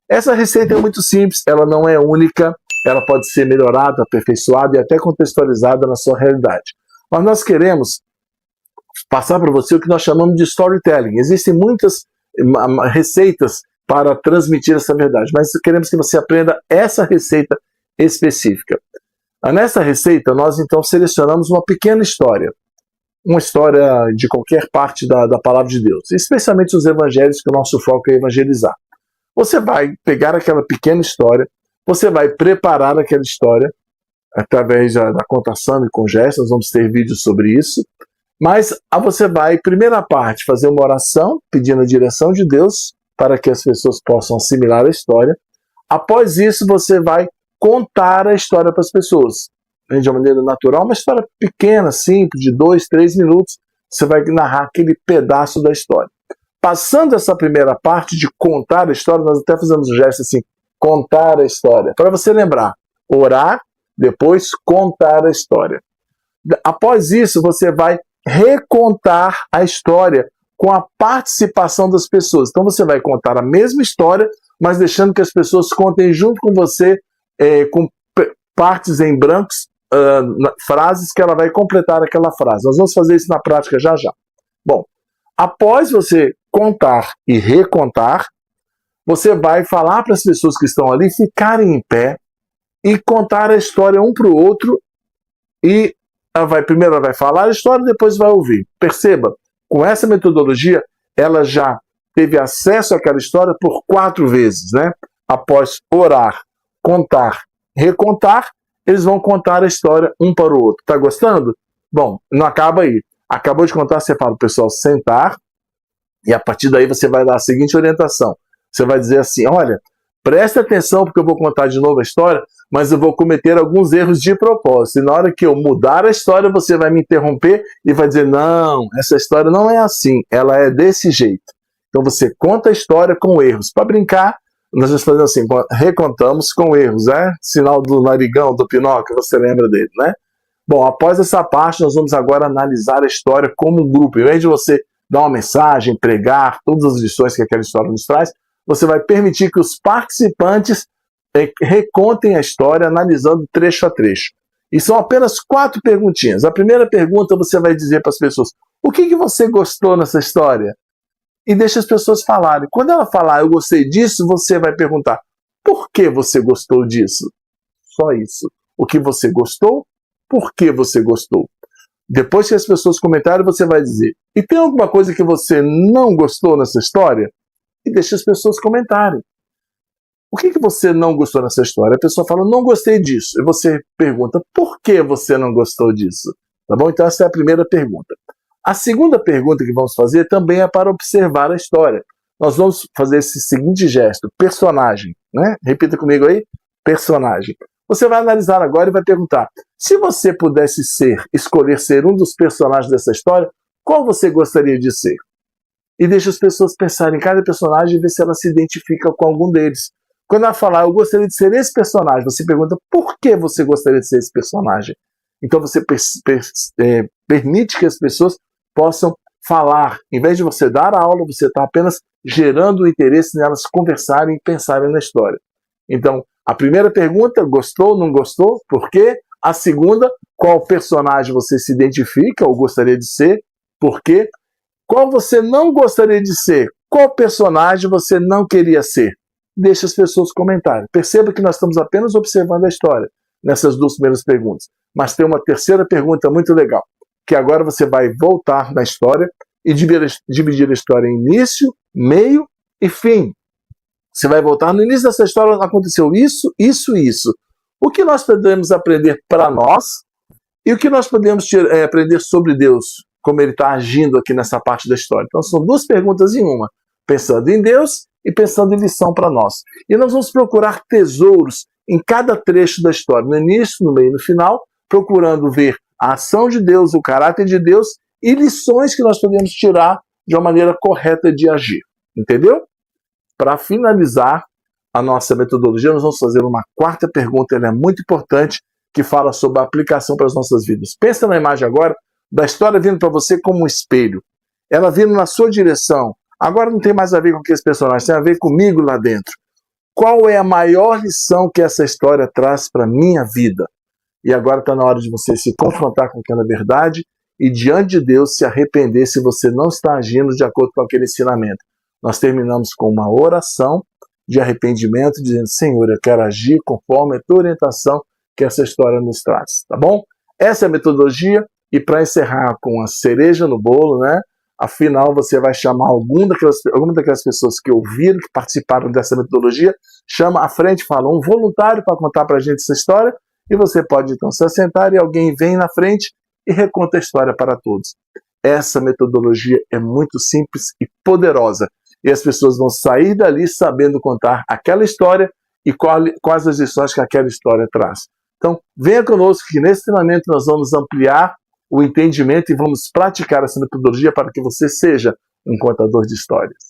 Essa receita é muito simples, ela não é única, ela pode ser melhorada, aperfeiçoada e até contextualizada na sua realidade. Mas nós queremos passar para você o que nós chamamos de storytelling. Existem muitas receitas para transmitir essa verdade, mas queremos que você aprenda essa receita específica. Nessa receita, nós então selecionamos uma pequena história, uma história de qualquer parte da palavra de Deus, especialmente os evangelhos, que o nosso foco é evangelizar. Você vai pegar aquela pequena história, você vai preparar aquela história através da contação e com gestos, nós vamos ter vídeos sobre isso, mas você vai, primeira parte, fazer uma oração pedindo a direção de Deus para que as pessoas possam assimilar a história. Após isso, você vai contar a história para as pessoas, de uma maneira natural, uma história pequena, simples, de 2, 3 minutos, você vai narrar aquele pedaço da história. Passando essa primeira parte de contar a história, nós até fazemos um gesto assim, contar a história, para você lembrar, orar, depois contar a história. Após isso, você vai recontar a história com a participação das pessoas. Então você vai contar a mesma história, mas deixando que as pessoas contem junto com você, com partes em brancos, frases que ela vai completar aquela frase. Nós vamos fazer isso na prática já já. Bom, após você contar e recontar, você vai falar para as pessoas que estão ali ficarem em pé e contar a história um para o outro, e primeiro ela vai falar a história, depois vai ouvir. Perceba, com essa metodologia, ela já teve acesso àquela história por 4 vezes, né? Após orar, contar, recontar, eles vão contar a história um para o outro. Tá gostando? Bom, não acaba aí. Acabou de contar, você fala para o pessoal sentar, e a partir daí você vai dar a seguinte orientação. Você vai dizer assim, olha, presta atenção porque eu vou contar de novo a história, mas eu vou cometer alguns erros de propósito. E na hora que eu mudar a história, você vai me interromper e vai dizer, não, essa história não é assim, ela é desse jeito. Então você conta a história com erros. Para brincar, nós vamos fazer assim, recontamos com erros, né? Sinal do narigão, do Pinóquio, você lembra dele, né? Bom, após essa parte, nós vamos agora analisar a história como um grupo. Em vez de você dar uma mensagem, pregar, todas as lições que aquela história nos traz, você vai permitir que os participantes recontem a história, analisando trecho a trecho. E são apenas 4 perguntinhas. A primeira pergunta você vai dizer para as pessoas, o que você gostou nessa história? E deixa as pessoas falarem. Quando ela falar, eu gostei disso, você vai perguntar, por que você gostou disso? Só isso. O que você gostou? Por que você gostou? Depois que as pessoas comentarem, você vai dizer, e tem alguma coisa que você não gostou nessa história? E deixa as pessoas comentarem. O que você não gostou nessa história? A pessoa fala, não gostei disso. E você pergunta, por que você não gostou disso? Tá bom? Então essa é a primeira pergunta. A segunda pergunta que vamos fazer também é para observar a história. Nós vamos fazer esse seguinte gesto, personagem, né? Repita comigo aí, personagem. Você vai analisar agora e vai perguntar, se você pudesse escolher ser um dos personagens dessa história, qual você gostaria de ser? E deixa as pessoas pensarem em cada personagem e ver se ela se identifica com algum deles. Quando ela falar, eu gostaria de ser esse personagem, você pergunta, por que você gostaria de ser esse personagem? Então você permite que as pessoas possam falar. Em vez de você dar a aula, você está apenas gerando o interesse nelas conversarem e pensarem na história. Então, a primeira pergunta, gostou, não gostou? Por quê? A segunda, qual personagem você se identifica ou gostaria de ser? Por quê? Qual você não gostaria de ser? Qual personagem você não queria ser? Deixa as pessoas comentarem. Perceba que nós estamos apenas observando a história nessas 2 primeiras perguntas. Mas tem uma terceira pergunta muito legal, que agora você vai voltar na história e dividir a história em início, meio e fim. Você vai voltar no início dessa história, aconteceu isso, isso e isso. O que nós podemos aprender para nós e o que nós podemos aprender sobre Deus, como ele está agindo aqui nessa parte da história. Então são 2 perguntas em uma, pensando em Deus e pensando em lição para nós. E nós vamos procurar tesouros em cada trecho da história, no início, no meio e no final, procurando ver a ação de Deus, o caráter de Deus e lições que nós podemos tirar de uma maneira correta de agir. Entendeu? Para finalizar a nossa metodologia, nós vamos fazer uma 4ª pergunta, ela é muito importante, que fala sobre a aplicação para as nossas vidas. Pensa na imagem agora da história vindo para você como um espelho. Ela vindo na sua direção. Agora não tem mais a ver com aqueles personagens, tem a ver comigo lá dentro. qual é a maior lição que essa história traz para a minha vida? E agora está na hora de você se confrontar com aquela verdade e diante de Deus se arrepender se você não está agindo de acordo com aquele ensinamento. Nós terminamos com uma oração de arrependimento, dizendo: Senhor, eu quero agir conforme a tua orientação que essa história nos traz, tá bom? Essa é a metodologia, e para encerrar com a cereja no bolo, né? Afinal, você vai chamar alguma daquelas pessoas que ouviram, que participaram dessa metodologia, chama à frente, fala um voluntário para contar para a gente essa história, e você pode então se assentar e alguém vem na frente e reconta a história para todos. Essa metodologia é muito simples e poderosa, e as pessoas vão sair dali sabendo contar aquela história e quais as lições que aquela história traz. Então, venha conosco que nesse treinamento nós vamos ampliar o entendimento e vamos praticar essa metodologia para que você seja um contador de histórias.